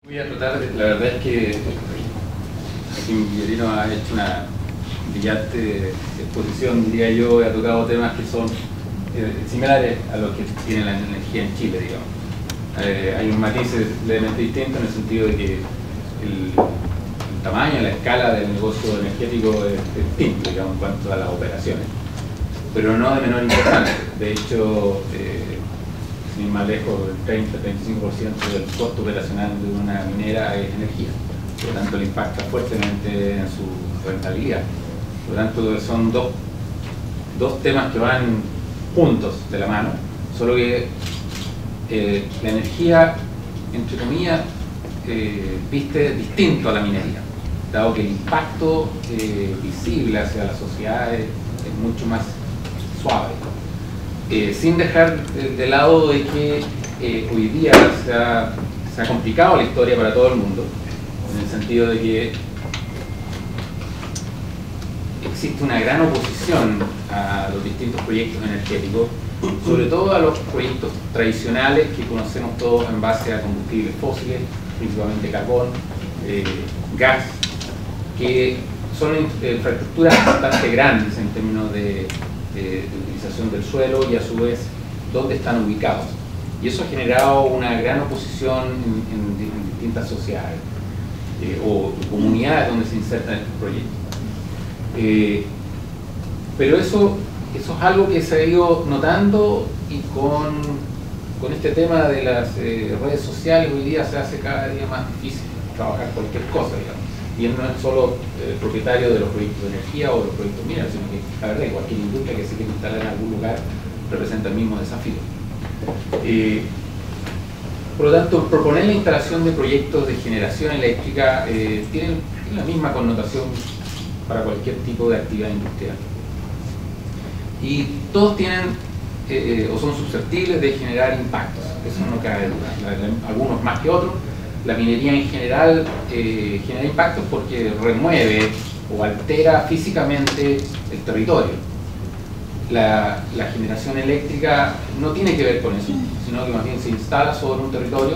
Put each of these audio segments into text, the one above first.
Voy a tratar, la verdad es que Guillerino ha hecho una brillante exposición, diría yo, y ha tocado temas que son similares a los que tiene la energía en Chile, digamos. Hay un matiz levemente distinto en el sentido de que el tamaño, la escala del negocio energético es distinto, digamos, en cuanto a las operaciones, pero no de menor importancia. De hecho, sin ir más lejos, el 30-35% del costo operacional de una minera es energía. Por lo tanto, le impacta fuertemente en su rentabilidad. Por lo tanto, son dos temas que van juntos de la mano, solo que la energía, entre comillas, viste distinto a la minería, dado que el impacto visible hacia la sociedad es mucho más suave. Sin dejar de lado de que hoy día se ha complicado la historia para todo el mundo, en el sentido de que existe una gran oposición a los distintos proyectos energéticos, sobre todo a los proyectos tradicionales que conocemos todos en base a combustibles fósiles, principalmente carbón, gas, que son infraestructuras bastante grandes en términos de utilización del suelo y a su vez dónde están ubicados. Y eso ha generado una gran oposición en distintas sociedades o comunidades donde se insertan estos proyectos. Pero eso es algo que se ha ido notando, y con este tema de las redes sociales hoy día se hace cada día más difícil trabajar cualquier cosa, digamos. Y no es solo propietario de los proyectos de energía o de los proyectos mineros, sino que la verdad cualquier industria que se quiera instalar en algún lugar representa el mismo desafío. Por lo tanto, proponer la instalación de proyectos de generación eléctrica tiene la misma connotación para cualquier tipo de actividad industrial. Y todos tienen o son susceptibles de generar impactos, eso no cabe duda, algunos más que otros. La minería en general genera impactos porque remueve o altera físicamente el territorio. La generación eléctrica no tiene que ver con eso, sino que más bien se instala sobre un territorio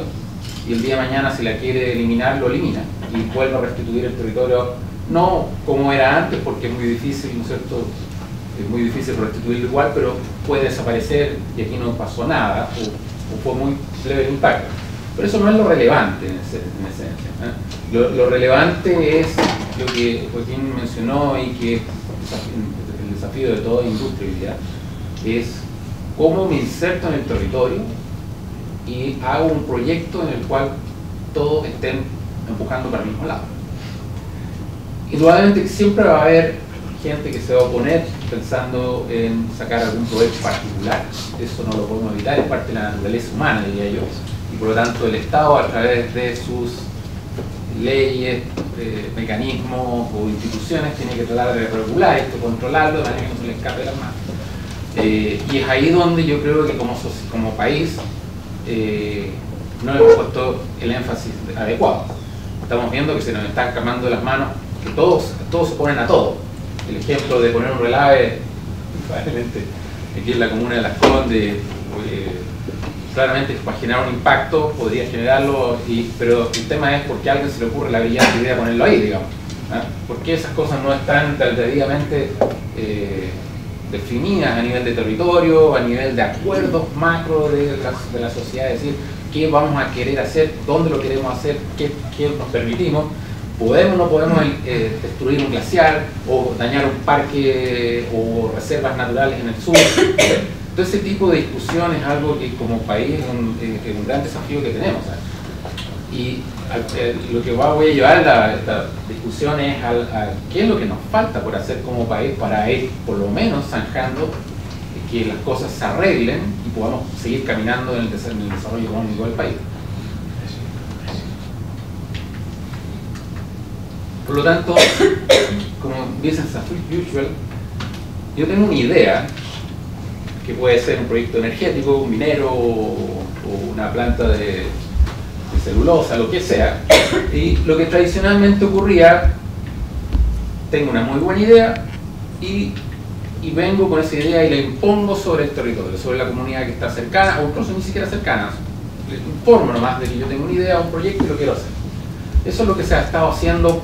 y el día de mañana, si la quiere eliminar, lo elimina y vuelve a restituir el territorio, no como era antes, porque es muy difícil, ¿no es cierto? Es muy difícil restituirlo igual, pero puede desaparecer y aquí no pasó nada o fue muy leve el impacto. Pero eso no es lo relevante en esencia, ¿eh? Lo relevante es lo que Joaquín mencionó y que el desafío de toda industria hoy día es cómo me inserto en el territorio y hago un proyecto en el cual todos estén empujando para el mismo lado. Indudablemente siempre va a haber gente que se va a oponer pensando en sacar algún provecho particular, eso no lo podemos evitar, es parte de la naturaleza humana, diría yo. Y por lo tanto el Estado, a través de sus leyes, mecanismos o instituciones, tiene que tratar de regular esto, controlarlo de manera que no se le escape de las manos. Y es ahí donde yo creo que como país no hemos puesto el énfasis adecuado. Estamos viendo que se nos están escapando de las manos, que todos se ponen a todo. El ejemplo de poner un relave, probablemente aquí en la comuna de Las Condes, claramente para generar un impacto podría generarlo, pero el tema es por qué a alguien se le ocurre la brillante idea de ponerlo ahí, digamos. ¿Por qué esas cosas no están debidamente definidas a nivel de territorio, a nivel de acuerdos macro de la sociedad? Es decir, qué vamos a querer hacer, dónde lo queremos hacer, qué nos permitimos. ¿Podemos o no podemos destruir un glaciar o dañar un parque o reservas naturales en el sur? Todo ese tipo de discusión es algo que como país es un gran desafío que tenemos, ¿sabes? Y lo que voy a llevar esta discusión es a qué es lo que nos falta por hacer como país para ir por lo menos zanjando que las cosas se arreglen y podamos seguir caminando en el desarrollo económico del país. Por lo tanto, como business as usual, yo tengo una idea que puede ser un proyecto energético, un minero o una planta de celulosa, lo que sea, y lo que tradicionalmente ocurría, tengo una muy buena idea y vengo con esa idea y la impongo sobre el territorio, sobre la comunidad que está cercana o incluso ni siquiera cercana. Les informo nomás de que yo tengo una idea, un proyecto y lo quiero hacer. Eso es lo que se ha estado haciendo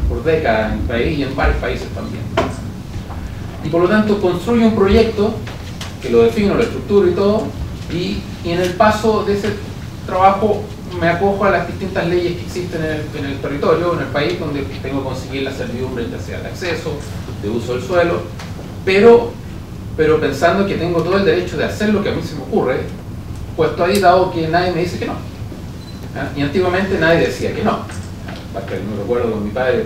por décadas en el país y en varios países también. Y por lo tanto construye un proyecto que lo defino, lo estructuro y todo, y en el paso de ese trabajo me acojo a las distintas leyes que existen en el territorio, en el país, donde tengo que conseguir la servidumbre, ya sea de acceso, de uso del suelo, pero pensando que tengo todo el derecho de hacer lo que a mí se me ocurre, puesto ahí, dado que nadie me dice que no. Y antiguamente nadie decía que no. Me recuerdo con mi padre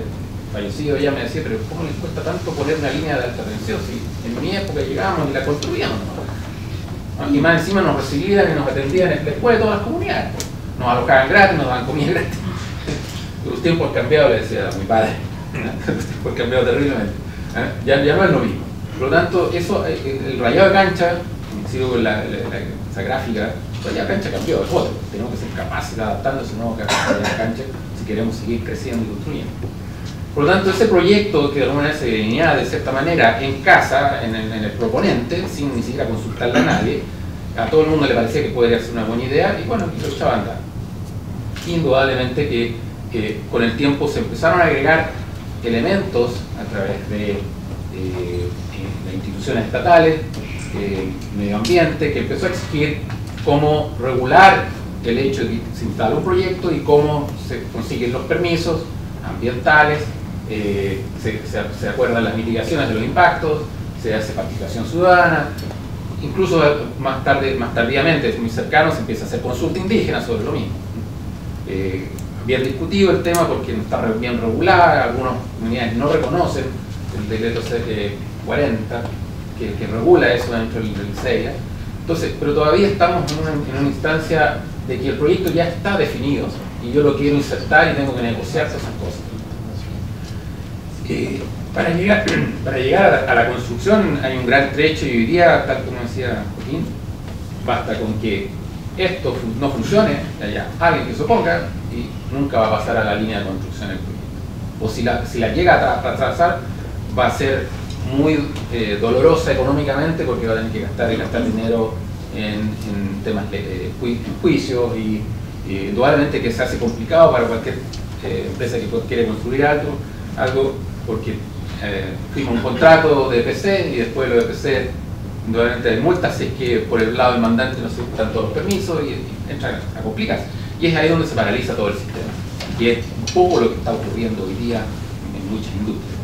fallecido, ella me decía, pero ¿cómo les cuesta tanto poner una línea de alta tensión? Si en mi época llegábamos y la construíamos, ¿no? Y más encima nos recibían y nos atendían después de todas las comunidades. Nos alojaban gratis, nos daban comida gratis. Los tiempos han cambiado, le decía a mi padre. Los tiempos han cambiado terriblemente. Ya no es lo mismo. Por lo tanto, eso, el rayado de cancha, sigo con esa gráfica, el rayado de cancha cambió, es otro. Tenemos que ser capaces de adaptarnos a ese nuevo rayado de cancha si queremos seguir creciendo y construyendo. Por lo tanto, ese proyecto que de alguna manera se delineaba de cierta manera en casa, en el proponente, sin ni siquiera consultarle a nadie, a todo el mundo le parecía que podría ser una buena idea y bueno, lo echaba a andar. Indudablemente que con el tiempo se empezaron a agregar elementos a través de instituciones estatales, medio ambiente, que empezó a exigir cómo regular el hecho de que se instala un proyecto y cómo se consiguen los permisos ambientales, se acuerdan las mitigaciones de los impactos, se hace participación ciudadana, incluso más tardíamente, muy cercano, se empieza a hacer consulta indígena sobre lo mismo. Bien discutido el tema porque no está bien regulada, algunas comunidades no reconocen el decreto 40 que regula eso dentro del CEIA. Entonces, pero todavía estamos en una instancia de que el proyecto ya está definido y yo lo quiero insertar y tengo que negociar todas esas cosas. Para llegar a la construcción hay un gran trecho y hoy día, tal como decía Joaquín, basta con que esto no funcione, haya alguien que se oponga y nunca va a pasar a la línea de construcción del proyecto. O si la llega a retrasar, va a ser muy dolorosa económicamente porque va a tener que gastar dinero en temas de juicios y indudablemente que se hace complicado para cualquier empresa que quiere construir algo porque firma un contrato de EPC y después lo de EPC indudablemente hay multas si es que por el lado del mandante no se dan todos los permisos y entra a complicarse. Y es ahí donde se paraliza todo el sistema, y es un poco lo que está ocurriendo hoy día en muchas industrias.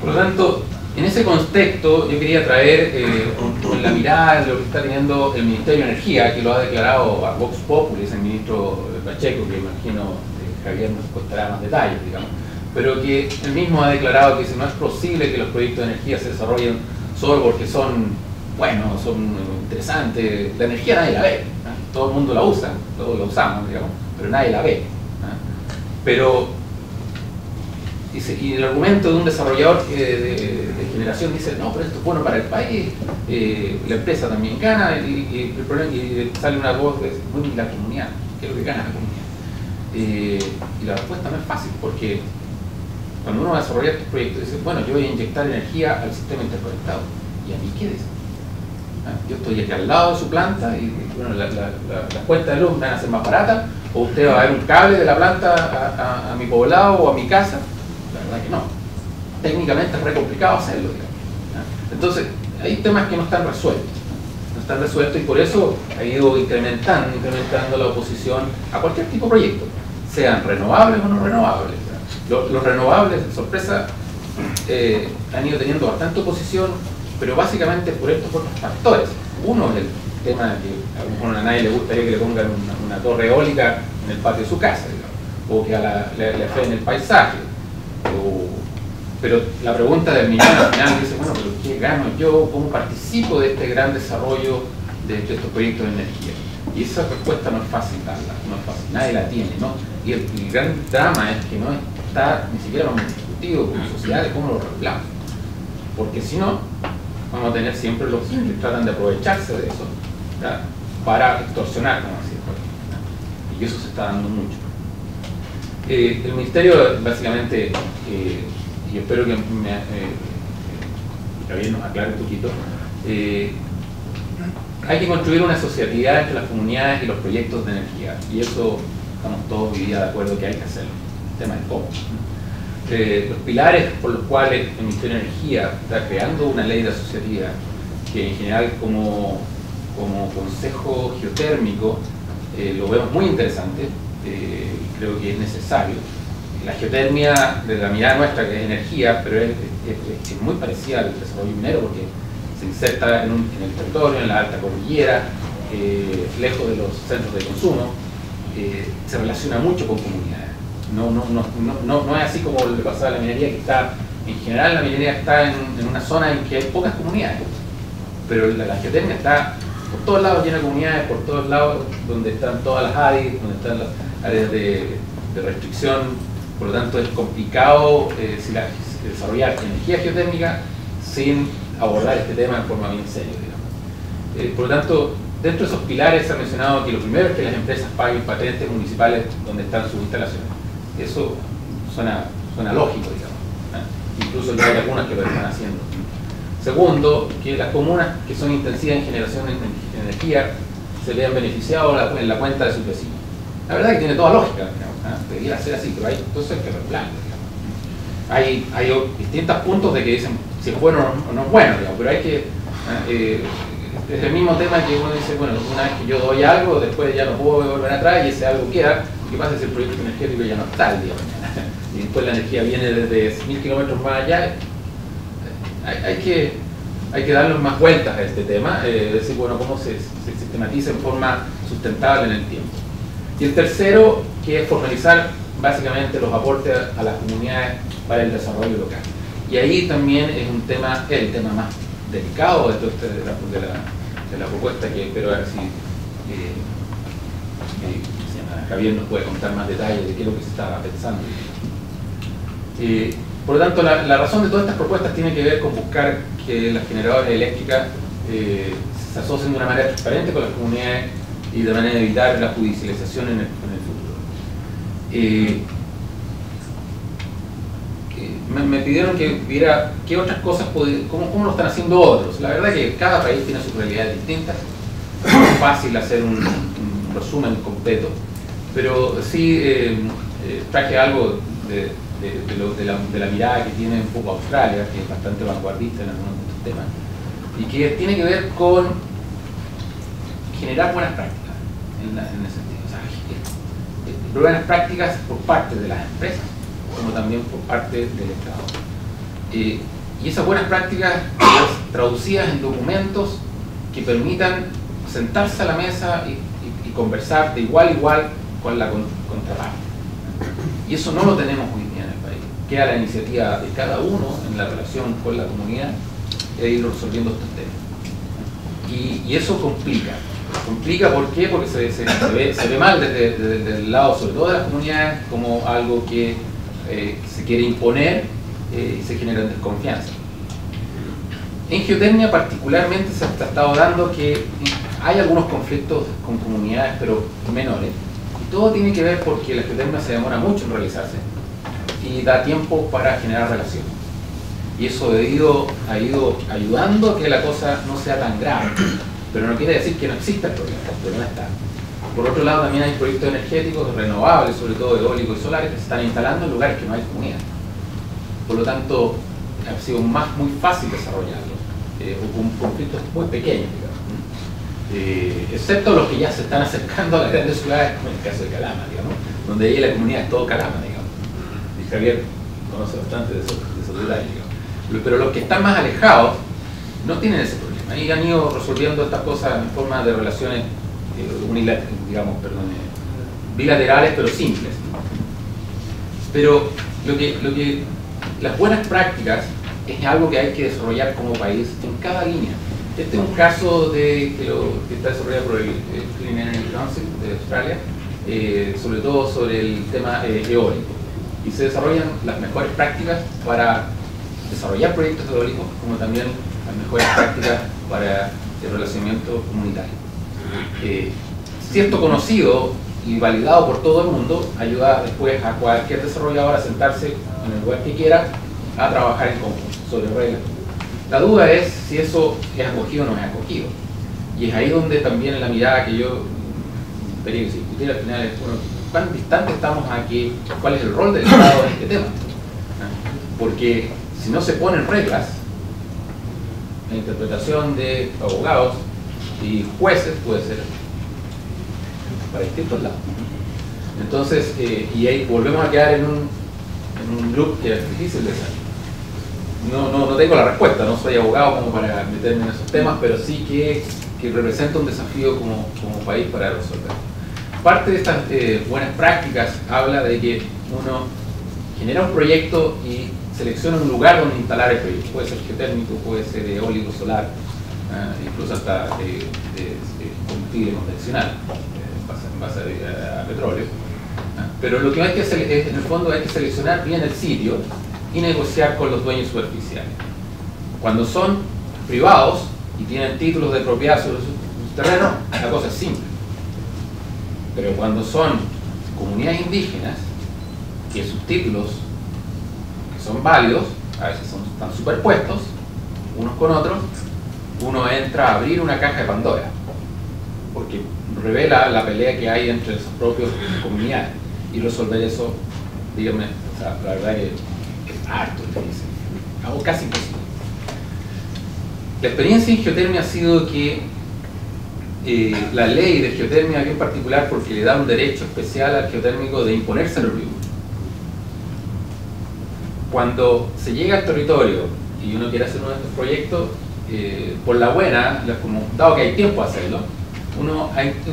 Por lo tanto, en ese contexto yo quería traer con la mirada de lo que está teniendo el Ministerio de Energía, que lo ha declarado a Vox Populi, es el ministro Pacheco, que imagino Javier nos contará más detalles, digamos, pero que él mismo ha declarado que no es posible que los proyectos de energía se desarrollen solo porque son buenos, son interesantes. La energía nadie la ve, ¿no? Todo el mundo la usa, todos la usamos, digamos, pero nadie la ve, ¿no? Pero y el argumento de un desarrollador de generación dice, no, pero esto es bueno para el país, la empresa también gana, y el problema, y sale una voz de la comunidad, ¿qué es lo que gana la comunidad? Y la respuesta no es fácil, porque cuando uno va a desarrollar estos proyectos, dice, bueno, yo voy a inyectar energía al sistema interconectado, ¿y a mí qué dice? Yo estoy aquí al lado de su planta y bueno, las cuentas de luz van a ser más baratas, o usted va a ver un cable de la planta a mi poblado o a mi casa. La verdad que no. Técnicamente es re complicado hacerlo, digamos. Entonces, hay temas que no están resueltos. No están resueltos y por eso ha ido incrementando la oposición a cualquier tipo de proyecto, sean renovables o no renovables. Los renovables, sorpresa, han ido teniendo bastante oposición, pero básicamente por estos otros factores. Uno es el tema de que a lo mejor a nadie le gustaría que le pongan una torre eólica en el patio de su casa, digamos, o que le afeen el paisaje. Pero la pregunta del millón al final dice, bueno, pero ¿qué gano yo? ¿Cómo participo de este gran desarrollo de estos proyectos de energía? Y esa respuesta no es fácil darla, no es fácil, nadie la tiene, ¿no? Y el gran drama es que no está ni siquiera vamos discutido como sociedad de cómo lo regulamos, porque si no, vamos a tener siempre los que tratan de aprovecharse de eso, ¿verdad? Para extorsionar, como decía, ¿verdad? Y eso se está dando mucho. El Ministerio, básicamente, y espero que Javier nos aclare un poquito, hay que construir una sociabilidad entre las comunidades y los proyectos de energía, y eso estamos todos hoy día de acuerdo que hay que hacerlo. El tema es cómo. Los pilares por los cuales el Ministerio de Energía está creando una ley de asociativa que en general como consejo geotérmico lo vemos muy interesante, creo que es necesario. La geotermia, de la mirada nuestra, que es energía, pero es muy parecida al desarrollo minero porque se inserta en el territorio, en la alta cordillera, lejos de los centros de consumo, se relaciona mucho con comunidades. No es así como le pasaba a la minería, que está, en general la minería está en una zona en que hay pocas comunidades, pero la geotermia está por todos lados llena de comunidades, por todos lados donde están todas las ADIs, donde están las áreas de restricción, por lo tanto es complicado desarrollar energía geotérmica sin abordar este tema en forma bien seria, digamos. Por lo tanto, dentro de esos pilares se ha mencionado que lo primero es que las empresas paguen patentes municipales donde están sus instalaciones. Eso suena lógico, digamos, ¿eh? Incluso ya hay algunas que lo están haciendo. Segundo, que las comunas que son intensivas en generación de energía se vean beneficiados en la cuenta de sus vecinos. La verdad que tiene toda lógica, digamos, ¿eh? Debería ser así, pero hay entonces que arreglarlo, digamos. Hay distintos puntos de que dicen si es bueno o no es bueno, digamos, pero hay que... es el mismo tema que uno dice, bueno, una vez que yo doy algo, después ya no puedo volver atrás y ese algo queda. ¿Qué pasa si el proyecto energético ya no está el día de mañana? Y después la energía viene desde 1000 kilómetros más allá. Hay que darle más vueltas a este tema, decir, bueno, cómo se sistematiza en forma sustentable en el tiempo. Y el tercero, que es formalizar básicamente los aportes a las comunidades para el desarrollo local. Y ahí también es un tema, el tema más delicado de la propuesta, que espero a ver si Javier nos puede contar más detalles de qué es lo que se estaba pensando. Por lo tanto, la razón de todas estas propuestas tiene que ver con buscar que las generadoras eléctricas se asocien de una manera transparente con las comunidades y de manera de evitar la judicialización en el futuro. Me pidieron que viera qué otras cosas, cómo lo están haciendo otros. La verdad que cada país tiene sus realidades distintas. No es fácil hacer un resumen completo, pero sí traje algo de la mirada que tiene un poco Australia, que es bastante vanguardista en algunos de estos temas, y que tiene que ver con generar buenas prácticas en ese sentido. O sea, buenas prácticas por parte de las empresas, como también por parte del Estado. Y esas buenas prácticas traducidas en documentos que permitan sentarse a la mesa y conversar de igual a igual con la contraparte. Y eso no lo tenemos hoy día en el país. Queda la iniciativa de cada uno en la relación con la comunidad de ir resolviendo estos temas. Y eso complica. Complica, ¿por qué? Porque se ve mal desde el lado, sobre todo de las comunidades, como algo que se quiere imponer y se genera desconfianza. En geotermia particularmente se ha estado dando que hay algunos conflictos con comunidades, pero menores. Y todo tiene que ver porque la geotermia se demora mucho en realizarse y da tiempo para generar relaciones. Y eso ha ido ayudando a que la cosa no sea tan grave. Pero no quiere decir que no exista el problema está. Por otro lado, también hay proyectos energéticos renovables, sobre todo eólicos y solares, que se están instalando en lugares que no hay comunidad. Por lo tanto, ha sido muy fácil desarrollarlo, o con conflictos muy pequeños, digamos. Excepto los que ya se están acercando a las grandes ciudades, como en el caso de Calama, digamos, donde ahí la comunidad es todo Calama, digamos. Y Javier conoce bastante de esos detalles, digamos. Pero los que están más alejados no tienen ese problema. Ahí han ido resolviendo estas cosas en forma de relaciones bilaterales, pero simples. Pero las buenas prácticas es algo que hay que desarrollar como país en cada línea. Este es un caso que está desarrollado por el Clean Energy Council de Australia, sobre todo sobre el tema eólico. Y se desarrollan las mejores prácticas para desarrollar proyectos eólicos, como también las mejores prácticas para el relacionamiento comunitario. Si esto conocido y validado por todo el mundo, ayuda después a cualquier desarrollador a sentarse en el lugar que quiera a trabajar en conjunto sobre reglas. La duda es si eso es acogido o no es acogido. Y es ahí donde también en la mirada que yo quería que se discutiera al final es, bueno, cuán distante estamos a cuál es el rol del Estado en este tema. Porque si no se ponen reglas, la interpretación de abogados y jueces puede ser para distintos lados. Entonces, y ahí volvemos a quedar en un loop que es difícil de salir. No tengo la respuesta, no soy abogado como para meterme en esos temas, pero sí que representa un desafío como país para resolver. Parte de estas buenas prácticas habla de que uno genera un proyecto y selecciona un lugar donde instalar el proyecto. Puede ser geotérmico, puede ser eólico, solar, incluso hasta de combustible convencional, en base a petróleo. Pero lo que hay que hacer es, en el fondo, hay que seleccionar bien el sitio y negociar con los dueños superficiales. Cuando son privados y tienen títulos de propiedad sobre sus terrenos, la cosa es simple. Pero cuando son comunidades indígenas, que sus títulos que son válidos, a veces están superpuestos unos con otros, uno entra a abrir una caja de Pandora, porque revela la pelea que hay entre sus propias comunidades, y resolver eso, díganme, o sea, la verdad que es harto difícil, algo casi imposible. La experiencia en geotermia ha sido que la ley de geotermia aquí en particular, porque le da un derecho especial al geotérmico de imponerse en el río. Cuando se llega al territorio y uno quiere hacer uno de estos proyectos, por la buena, dado que hay tiempo a hacerlo, uno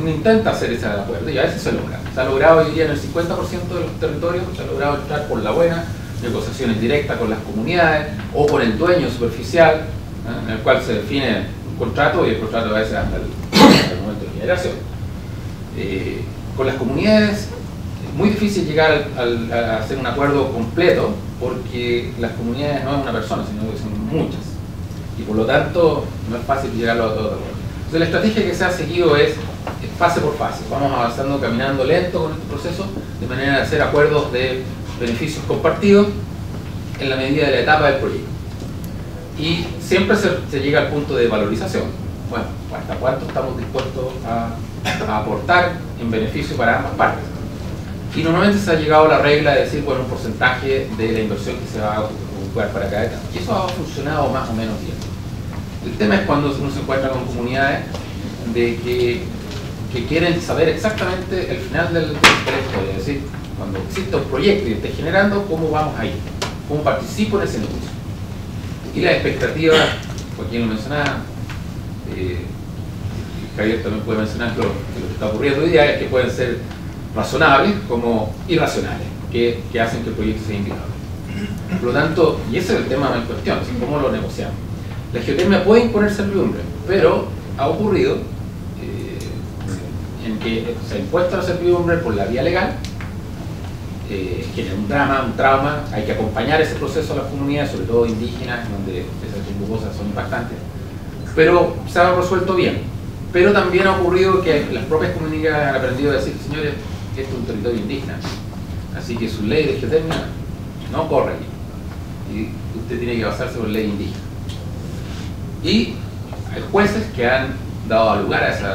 intenta hacer ese acuerdo y a veces se logra. Se ha logrado hoy día en el 50% de los territorios, se ha logrado entrar por la buena, negociaciones directas con las comunidades o con el dueño superficial, en el cual se define un contrato, y el contrato a veces hasta el momento de generación. Con las comunidades es muy difícil llegar a hacer un acuerdo completo, porque las comunidades no es una persona, sino que son muchas, y por lo tanto no es fácil llegarlo a todos. Entonces la estrategia que se ha seguido es fase por fase. Vamos avanzando, caminando lento con este proceso, de manera de hacer acuerdos de beneficios compartidos en la medida de la etapa del proyecto. Y siempre se llega al punto de valorización. Bueno, ¿hasta cuánto estamos dispuestos a aportar en beneficio para ambas partes? Y normalmente se ha llegado a la regla de decir, bueno, un porcentaje de la inversión que se va a ocupar para cada etapa. Y eso ha funcionado más o menos bien. El tema es cuando uno se encuentra con comunidades que quieren saber exactamente el final del proyecto, es decir, cuando existe un proyecto y esté generando, ¿cómo vamos a ir? ¿Cómo participo en ese negocio? Y las expectativas, Joaquín lo mencionaba, Javier también puede mencionar que lo que está ocurriendo hoy día es que pueden ser razonables como irracionales, que hacen que el proyecto sea inviable. Por lo tanto, y ese es el tema en cuestión, es cómo lo negociamos. La geotermia puede imponer servidumbre, pero ha ocurrido en que se ha impuesto la servidumbre por la vía legal, genera un trauma, hay que acompañar ese proceso a las comunidades, sobre todo indígenas, donde esas cosas son impactantes, pero se ha resuelto bien. Pero también ha ocurrido que las propias comunidades han aprendido a decir, señores, esto es un territorio indígena, así que su ley de geotermia no corre aquí, y usted tiene que basarse por ley indígena. Y hay jueces que han dado lugar a esa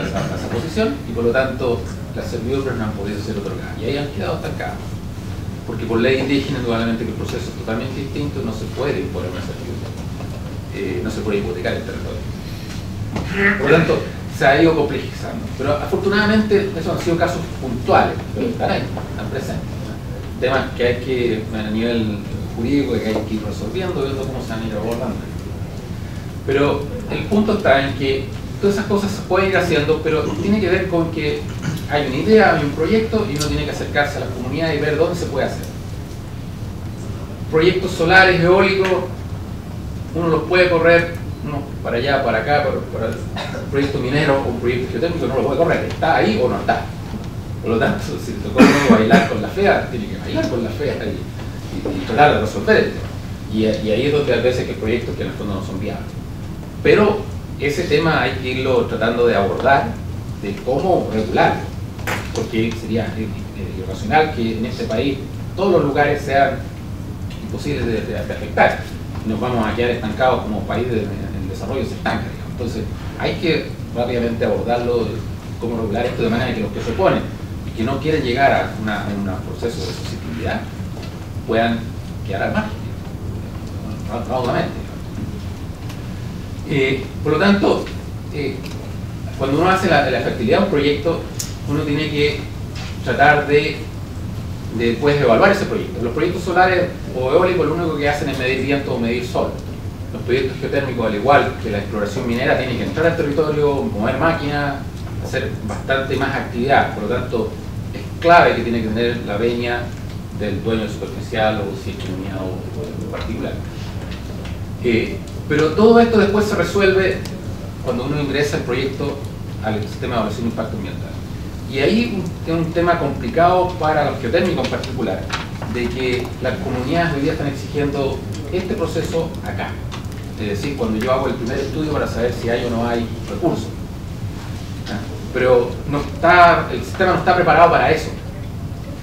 posición, y por lo tanto las servidumbres no han podido ser otorgadas, y ahí han quedado estancadas, porque por ley indígena indudablemente que el proceso es totalmente distinto, no se puede imponer una servidumbre, no se puede hipotecar el territorio. Por lo tanto, se ha ido complejizando, pero afortunadamente esos han sido casos puntuales, pero están ahí, están presentes, ¿no? Temas que hay que, a nivel jurídico, que hay que ir resolviendo, viendo cómo se van a ir abordando. Pero el punto está en que todas esas cosas se pueden ir haciendo, pero tiene que ver con que hay una idea, hay un proyecto, y uno tiene que acercarse a la comunidad y ver dónde se puede hacer. Proyectos solares, eólicos, uno los puede correr para allá, para acá, para el proyecto minero o un proyecto geotérmico, no lo puede correr, está ahí o no está. Por lo tanto, si le tocó a uno bailar con la fea, tiene que bailar con la fea y tratar de resolver el tema. Y ahí es donde a veces que proyectos que en el fondo no son viables. Pero ese tema hay que irlo tratando de abordar, de cómo regularlo, porque sería irracional que en este país todos los lugares sean imposibles de afectar. Nos vamos a quedar estancados como país en desarrollo, se estanca, digamos. Entonces hay que rápidamente abordarlo, cómo regular esto de manera que los que se oponen, que no quieren llegar a un proceso de susceptibilidad puedan quedar al margen, raudamente. Por lo tanto, cuando uno hace la efectividad de un proyecto, uno tiene que tratar de después evaluar ese proyecto. Los proyectos solares o eólicos lo único que hacen es medir viento o medir sol. Los proyectos geotérmicos, al igual que la exploración minera, tienen que entrar al territorio, mover máquinas, hacer bastante más actividad. Por lo tanto, es clave que tiene que tener la venia del dueño superficial o si es comunidad o particular. Pero todo esto después se resuelve cuando uno ingresa el proyecto al sistema de evaluación de impacto ambiental. Y ahí es un tema complicado para los geotérmicos en particular, de que las comunidades hoy día están exigiendo este proceso acá. Es decir, cuando yo hago el primer estudio para saber si hay o no hay recursos. Pero el sistema no está preparado para eso.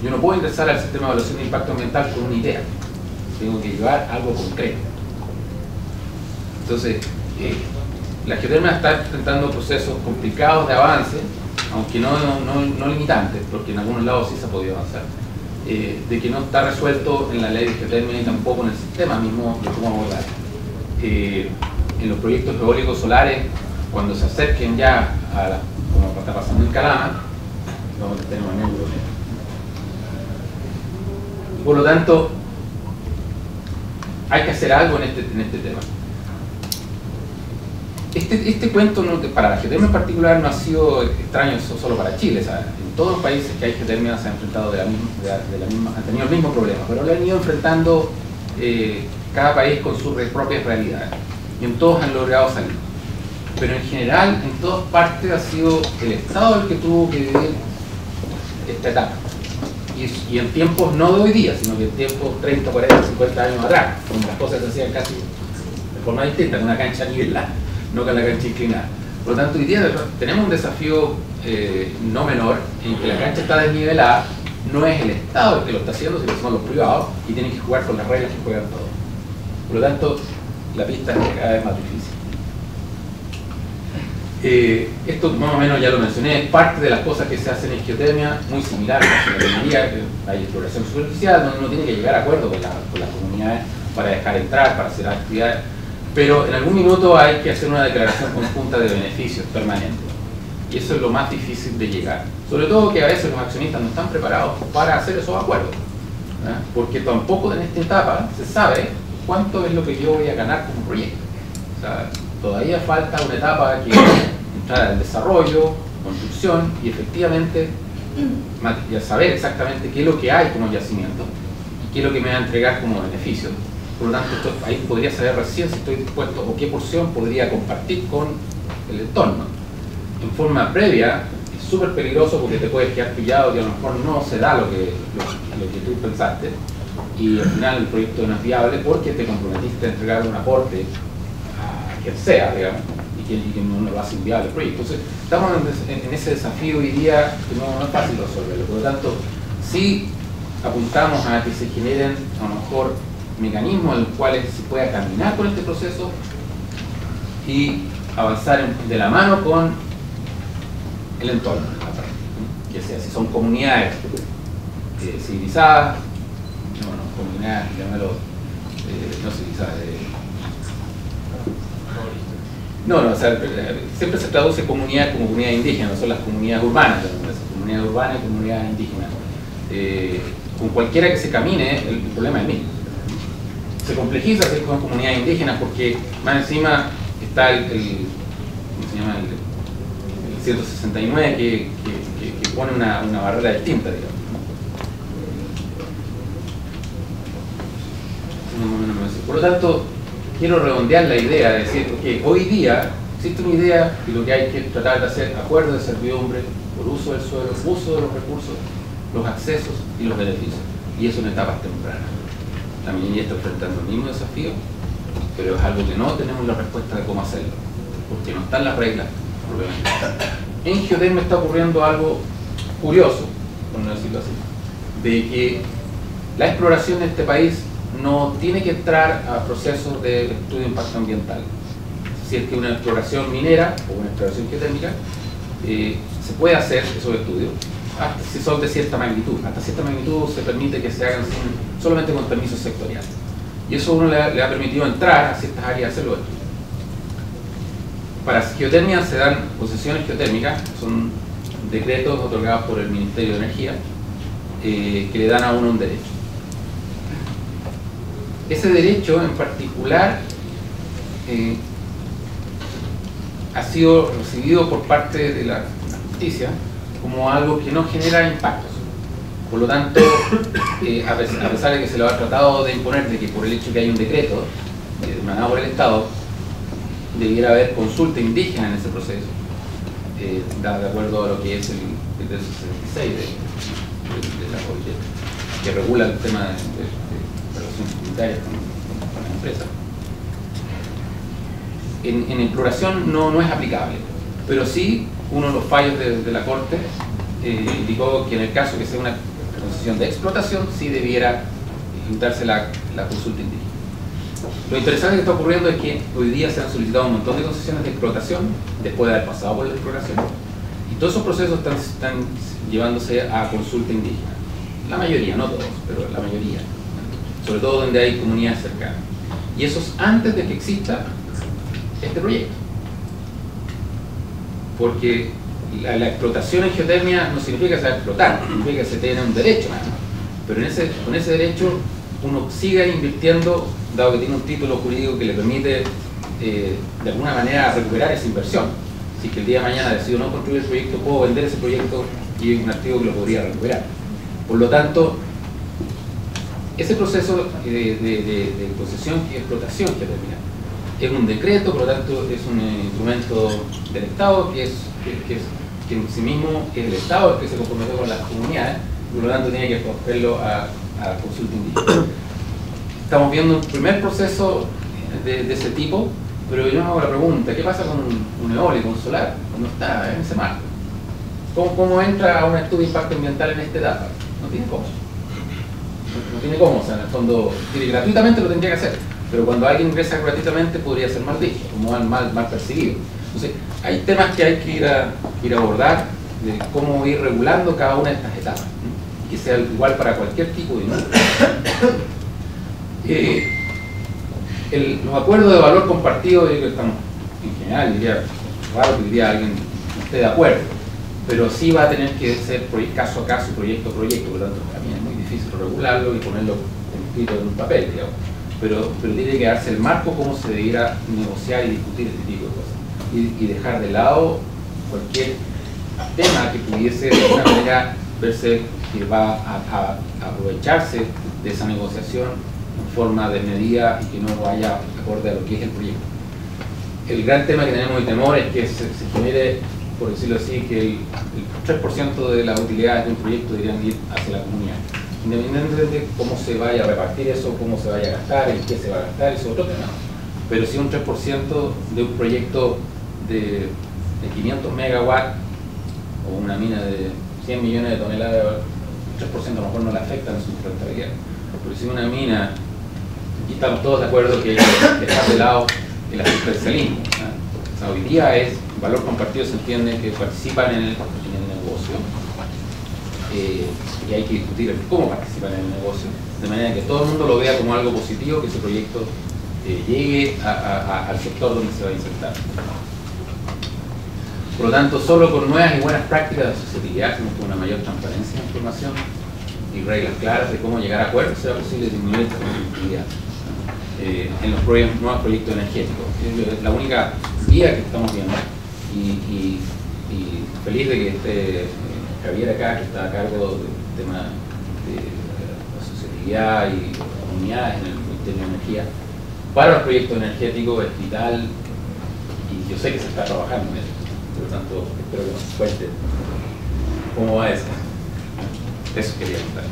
Yo no puedo ingresar al sistema de evaluación de impacto ambiental con una idea. Tengo que llevar algo concreto. Entonces, la geotérmica está enfrentando procesos complicados de avance, aunque no limitantes, porque en algunos lados sí se ha podido avanzar, de que no está resuelto en la ley de geotérmica y tampoco en el sistema mismo de cómo abordar. En los proyectos eólicos solares, cuando se acerquen ya a como está pasando en Calama, vamos a tener un problema. Por lo tanto, hay que hacer algo en este tema. Este cuento para la geotermia en particular no ha sido extraño solo para Chile. O sea, en todos los países que hay geotermia se han enfrentado han tenido el mismo problema, pero lo han ido enfrentando cada país con sus propias realidades. Y en todos han logrado salir. Pero en general, en todas partes ha sido el Estado el que tuvo que vivir esta etapa. Y en tiempos no de hoy día, sino que en tiempos 30, 40, 50 años atrás, cuando las cosas se hacían casi de forma distinta, en una cancha nivelada, no con la cancha inclinada. Por lo tanto, hoy día tenemos un desafío no menor en que la cancha está desnivelada, no es el Estado el que lo está haciendo, sino que son los privados y tienen que jugar con las reglas que juegan todos. Por lo tanto, la pista es cada vez más difícil. Esto más o menos ya lo mencioné, es parte de las cosas que se hacen en geotermia, muy similar a la minería, que hay exploración superficial, donde uno tiene que llegar a acuerdo con las comunidades para dejar entrar, para hacer actividades, pero en algún minuto hay que hacer una declaración conjunta de beneficios permanentes. Y eso es lo más difícil de llegar. Sobre todo que a veces los accionistas no están preparados para hacer esos acuerdos. Porque tampoco en esta etapa se sabe cuánto es lo que yo voy a ganar como proyecto. O sea, todavía falta una etapa que entrar al desarrollo, construcción y efectivamente ya saber exactamente qué es lo que hay como yacimiento y qué es lo que me va a entregar como beneficio. Por lo tanto, ahí podría saber recién si estoy dispuesto o qué porción podría compartir con el entorno. En forma previa es súper peligroso porque te puedes quedar pillado y a lo mejor no se da lo que tú pensaste y al final el proyecto no es viable porque te comprometiste a entregar un aporte a quien sea, digamos, y que no lo hace inviable el proyecto. Entonces, estamos en ese desafío hoy día que no es fácil resolverlo. Por lo tanto, sí apuntamos a que se generen a lo mejor mecanismos en los cuales se pueda caminar con este proceso y avanzar de la mano con el entorno, ya sea si son comunidades civilizadas, comunidades, llámalo, no civilizadas, o sea, siempre se traduce comunidad como comunidad indígena, no son las comunidades urbanas, comunidad urbana y comunidad indígena. Con cualquiera que se camine, el problema es el mismo. Se complejiza hacer con comunidades indígenas porque más encima está el 169 que pone una barrera distinta, digamos. Por lo tanto, quiero redondear la idea de decir que hoy día existe una idea y lo que hay que tratar de hacer acuerdos de servidumbre por uso del suelo, uso de los recursos, los accesos y los beneficios. Y eso en etapas tempranas. La minería está enfrentando el mismo desafío, pero es algo que no tenemos la respuesta de cómo hacerlo, porque no están las reglas. En geotermia está ocurriendo algo curioso, por no decirlo así, de que la exploración en este país no tiene que entrar a procesos de estudio de impacto ambiental. Si es que una exploración minera o una exploración geotérmica se puede hacer esos estudios, hasta si son de cierta magnitud. Hasta cierta magnitud se permite que se hagan solamente con permisos sectoriales. Y eso uno le ha permitido entrar a ciertas áreas a hacerlo. Para geotermia se dan concesiones geotérmicas, son decretos otorgados por el Ministerio de Energía que le dan a uno un derecho. Ese derecho en particular ha sido recibido por parte de la justicia como algo que no genera impactos. Por lo tanto, a pesar de que se lo ha tratado de imponer de que por el hecho de que hay un decreto emanado por el Estado, debiera haber consulta indígena en ese proceso, de acuerdo a lo que es el decreto 66 de la OIT, que regula el tema de relaciones comunitarias con las empresas. En exploración no es aplicable, pero sí uno de los fallos de la Corte indicó que en el caso que sea una concesión de explotación sí debiera juntarse la consulta indígena. Lo interesante que está ocurriendo es que hoy día se han solicitado un montón de concesiones de explotación después de haber pasado por la exploración, y todos esos procesos están llevándose a consulta indígena. La mayoría, no todos, pero la mayoría, sobre todo donde hay comunidades cercanas. Y eso es antes de que exista este proyecto. Porque la explotación en geotermia no significa saber explotar, significa que se tiene un derecho nada más. Pero con ese derecho uno sigue invirtiendo, dado que tiene un título jurídico que le permite de alguna manera recuperar esa inversión. Si que el día de mañana decido no construir el proyecto, puedo vender ese proyecto y hay un activo que lo podría recuperar. Por lo tanto, ese proceso de concesión y explotación geotermia es un decreto, por lo tanto es un instrumento del Estado que en sí mismo es el Estado el que se comprometió con las comunidades, y por lo tanto tiene que acogerlo a consulta indígena. Estamos viendo un primer proceso de ese tipo, pero yo me hago la pregunta, ¿qué pasa con un eólico, un solar, cuando está en ese marco? ¿Cómo entra a un estudio de impacto ambiental en esta etapa? No tiene cómo. No tiene cómo, o sea, en el fondo, gratuitamente lo tendría que hacer, pero cuando alguien ingresa gratuitamente podría ser mal dicho, como mal percibido. Entonces, hay temas que hay que ir a abordar, de cómo ir regulando cada una de estas etapas, ¿no? Y que sea igual para cualquier tipo de industria. Los acuerdos de valor compartido, yo creo que estamos, en general, diría, raro que diría alguien no esté de acuerdo, pero sí va a tener que ser caso a caso, proyecto a proyecto, por lo tanto, también es muy difícil regularlo y ponerlo escrito en un papel, digamos. Pero tiene que darse el marco cómo se debiera negociar y discutir este tipo de cosas. Y dejar de lado cualquier tema que pudiese de alguna manera verse que va a aprovecharse de esa negociación en forma de medida y que no vaya acorde a lo que es el proyecto. El gran tema que tenemos y temor es que se genere, por decirlo así, que el 3% de las utilidades de un proyecto deberían ir hacia la comunidad. Independientemente de cómo se vaya a repartir eso, cómo se vaya a gastar, en qué se va a gastar, eso es otro tema. Pero si un 3% de un proyecto de 500 megawatts o una mina de 100 millones de toneladas, el 3% a lo mejor no le afecta en su rentabilidad. Pero si una mina, aquí estamos todos de acuerdo que hay que dejar de lado el asistencialismo. O sea, hoy día es valor compartido, se entiende que participan en el negocio. Y hay que discutir cómo participan en el negocio, de manera que todo el mundo lo vea como algo positivo, que ese proyecto llegue al sector donde se va a insertar. Por lo tanto, solo con nuevas y buenas prácticas de asociatividad, con una mayor transparencia de información y reglas claras de cómo llegar a acuerdos, será posible disminuir esta conflictividad en los nuevos proyectos energéticos. Es la única vía que estamos viendo, y feliz de que esté Javier acá, que está a cargo del tema de asociatividad y comunidades en el Ministerio de Energía. Para los proyectos energéticos es vital, y yo sé que se está trabajando en eso. Por lo tanto, espero que nos cuente cómo va eso. Eso quería contar.